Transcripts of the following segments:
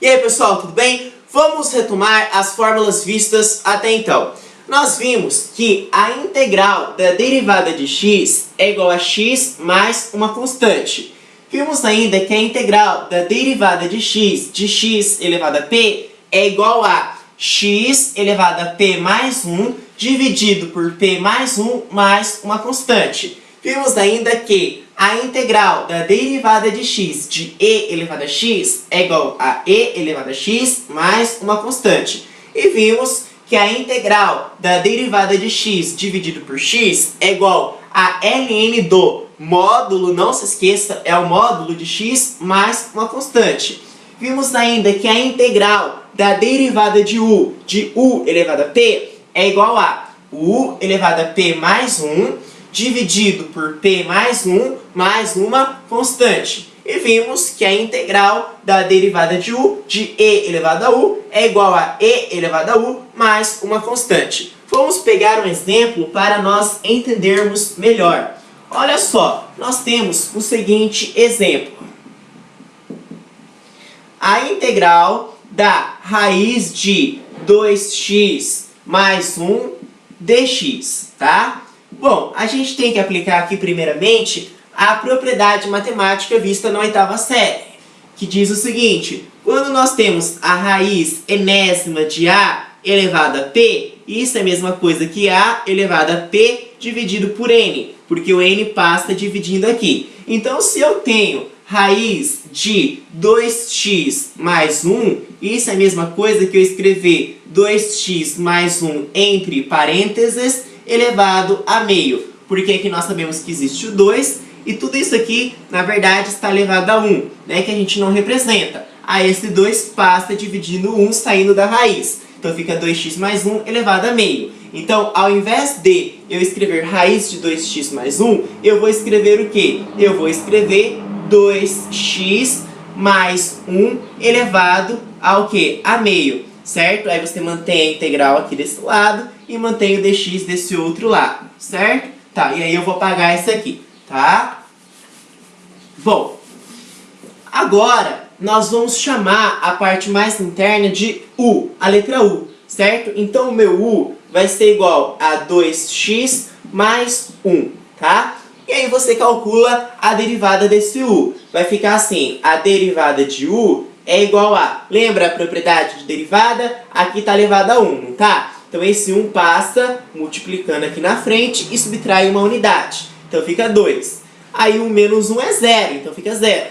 E aí pessoal, tudo bem? Vamos retomar as fórmulas vistas até então. Nós vimos que a integral da derivada de x é igual a x mais uma constante. Vimos ainda que a integral da derivada de x elevado a p é igual a x elevado a p mais 1 dividido por p mais 1 mais uma constante. Vimos ainda que a integral da derivada de x de e elevado a x é igual a e elevado a x mais uma constante. E vimos que a integral da derivada de x dividido por x é igual a ln do módulo, não se esqueça, é o módulo de x mais uma constante. Vimos ainda que a integral da derivada de u elevado a p é igual a u elevado a p mais 1 dividido por p mais 1 mais uma constante. E vimos que a integral da derivada de u de e elevado a u é igual a e elevado a u mais uma constante. Vamos pegar um exemplo para nós entendermos melhor. Olha só, nós temos o seguinte exemplo. A integral da raiz de 2x mais 1 dx, tá? Bom, a gente tem que aplicar aqui primeiramente a propriedade matemática vista na oitava série, que diz o seguinte: quando nós temos a raiz enésima de a elevado a p, isso é a mesma coisa que a elevado a p dividido por n, porque o n passa dividindo aqui. Então, se eu tenho raiz de 2x mais 1, isso é a mesma coisa que eu escrever 2x mais 1 entre parênteses elevado a meio. Porque aqui nós sabemos que existe o 2 e tudo isso aqui, na verdade, está elevado a 1, né, que a gente não representa. Aí esse 2 passa dividindo 1 saindo da raiz. Então fica 2x mais 1 elevado a meio. Então, ao invés de eu escrever raiz de 2x mais 1, eu vou escrever o quê? Eu vou escrever 2x mais 1 elevado ao quê? A meio, certo? Aí você mantém a integral aqui desse lado e mantém o dx desse outro lado, certo? Tá, e aí eu vou apagar esse aqui, tá? Bom, agora nós vamos chamar a parte mais interna de u, a letra u, certo? Então o meu u vai ser igual a 2x mais 1, tá? E aí você calcula a derivada desse u. Vai ficar assim, a derivada de u é igual a... Lembra a propriedade de derivada? Aqui está elevado a 1, não tá? Então esse 1 passa multiplicando aqui na frente e subtrai uma unidade. Então fica 2. Aí o menos 1 é 0, então fica 0.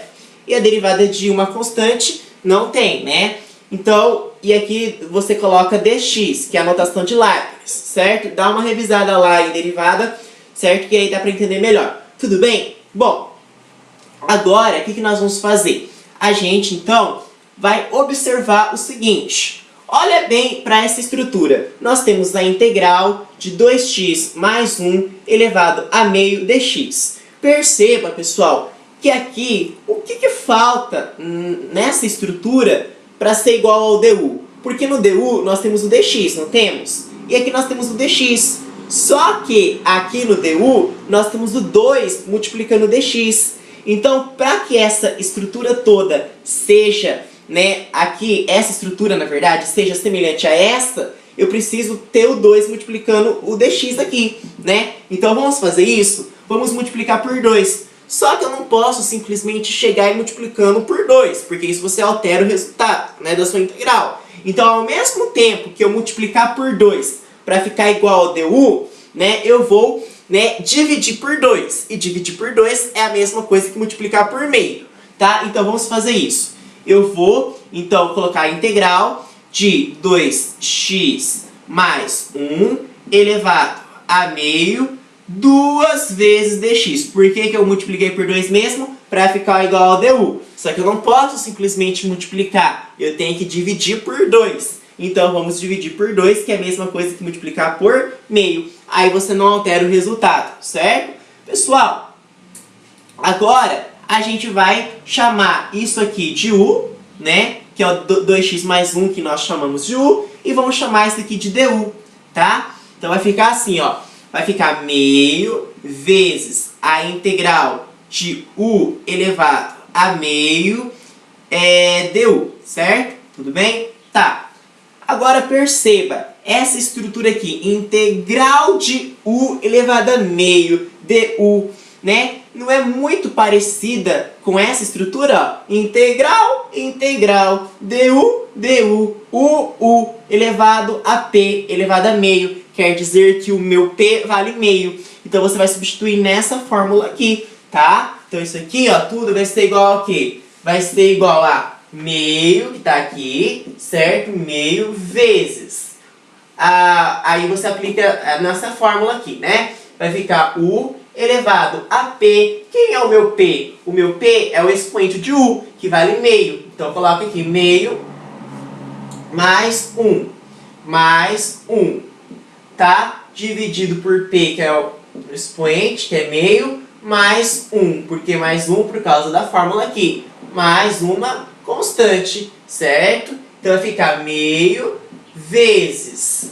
E a derivada de uma constante não tem, né? Então, e aqui você coloca dx, que é a notação de Leibniz, certo? Dá uma revisada lá em derivada, certo? Que aí dá para entender melhor. Tudo bem? Bom, agora o que nós vamos fazer? A gente, então, vai observar o seguinte. Olha bem para essa estrutura. Nós temos a integral de 2x mais 1 elevado a meio dx. Perceba, pessoal, que aqui, o que falta nessa estrutura para ser igual ao du? Porque no du nós temos o dx, não temos? E aqui nós temos o dx. Só que aqui no du nós temos o 2 multiplicando o dx. Então, para que essa estrutura toda seja, né, aqui, essa estrutura, na verdade, seja semelhante a essa, eu preciso ter o 2 multiplicando o dx aqui, né? Então, vamos fazer isso? Vamos multiplicar por 2. Só que eu não posso simplesmente chegar e multiplicando por 2, porque isso você altera o resultado, né, da sua integral. Então, ao mesmo tempo que eu multiplicar por 2 para ficar igual ao du, né, eu vou, né, dividir por 2. E dividir por 2 é a mesma coisa que multiplicar por meio, tá? Então, vamos fazer isso. Eu vou, então, colocar a integral de 2x mais 1 elevado a meio 2 vezes dx. Por que eu multipliquei por 2 mesmo? Para ficar igual ao du. Só que eu não posso simplesmente multiplicar. Eu tenho que dividir por 2. Então, vamos dividir por 2, que é a mesma coisa que multiplicar por meio. Aí você não altera o resultado, certo? Pessoal, agora a gente vai chamar isso aqui de u, né? Que é o 2x mais 1 que nós chamamos de u. E vamos chamar isso aqui de du, tá? Então vai ficar assim, ó. Vai ficar meio vezes a integral de u elevado a meio du, certo? Tudo bem? Tá. Agora perceba, essa estrutura aqui, integral de u elevado a meio du, né? Não é muito parecida com essa estrutura, ó. Integral, integral, du, u elevado a p elevado a meio. Quer dizer que o meu p vale meio. Então você vai substituir nessa fórmula aqui, tá? Então isso aqui, ó, tudo vai ser igual a quê? Vai ser igual a meio, que tá aqui, certo? Meio vezes. Aí você aplica nessa fórmula aqui, né? Vai ficar u elevado a p. Quem é o meu p? O meu p é o expoente de u, que vale meio. Então coloca aqui meio mais 1. Mais 1. Tá? Dividido por p, que é o expoente, que é meio, mais 1. Por que mais 1? Por causa da fórmula aqui. Mais uma constante, certo? Então vai ficar meio vezes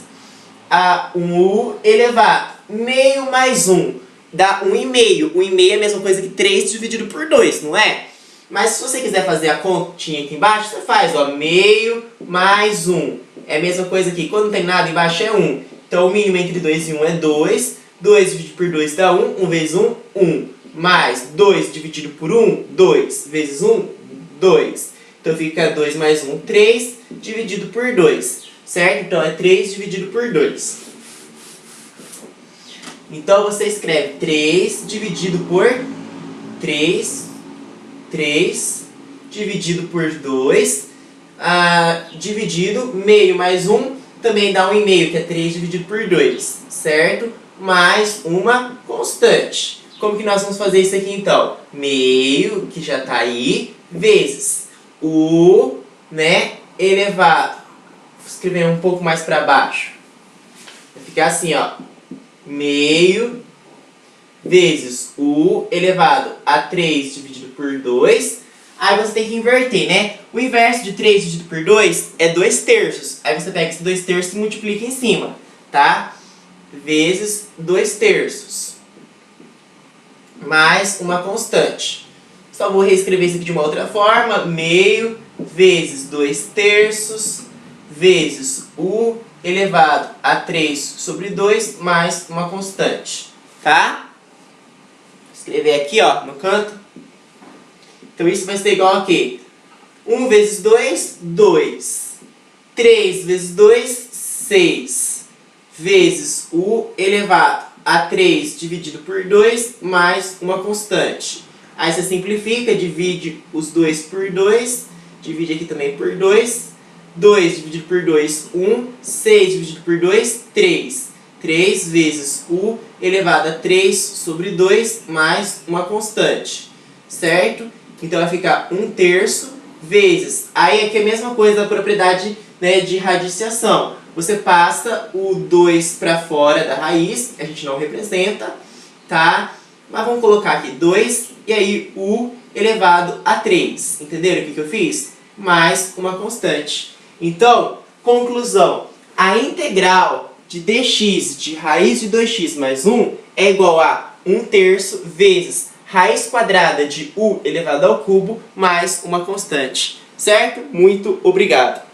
a 1 elevado. Meio mais 1 dá 1,5. 1,5 é a mesma coisa que 3 dividido por 2, não é? Mas se você quiser fazer a continha aqui embaixo, você faz, ó, meio mais 1. É a mesma coisa aqui. Quando não tem nada embaixo é 1. Então o mínimo entre 2 e 1 é 2. 2 dividido por 2 dá 1. 1 vezes 1, 1. Mais 2 dividido por 1, 2. Vezes 1, 2. Então fica 2 mais 1, 3. Dividido por 2. Certo? Então é 3 dividido por 2. Então você escreve 3 dividido por 3. 3 dividido por 2. Dividido, meio mais 1. Também dá 1,5, que é 3 dividido por 2. Certo? Mais uma constante. Como que nós vamos fazer isso aqui então? Meio, que já está aí, vezes o, né, elevado. Vou escrever um pouco mais para baixo. Vai ficar assim, ó. Meio vezes o elevado a 3 dividido por 2. Aí você tem que inverter, né? O inverso de 3 dividido por 2 é 2 terços. Aí você pega esse 2 terços e multiplica em cima, tá? Vezes 2 terços. Mais uma constante. Só vou reescrever isso aqui de uma outra forma. Meio vezes 2 terços vezes o elevado a 3 sobre 2 mais uma constante. Tá? Vou escrever aqui, ó, no canto. Então isso vai ser igual a quê? 1 vezes 2, 2. 3 vezes 2, 6. Vezes o elevado a 3 dividido por 2 mais uma constante. Aí você simplifica, divide os 2 por 2. Divide aqui também por 2. 2 dividido por 2, 1. 6 dividido por 2, 3. 3 vezes o elevado a 3 sobre 2 mais uma constante. Certo? Então vai ficar 1 terço vezes... Aí aqui é a mesma coisa da propriedade, né, de radiciação. Você passa o 2 para fora da raiz, a gente não representa, tá? Mas vamos colocar aqui 2 e aí u elevado a 3. Entenderam o que eu fiz? Mais uma constante. Então, conclusão. A integral de dx de raiz de 2x mais 1 é igual a 1 terço vezes raiz quadrada de u elevado ao cubo mais uma constante. Certo? Muito obrigado.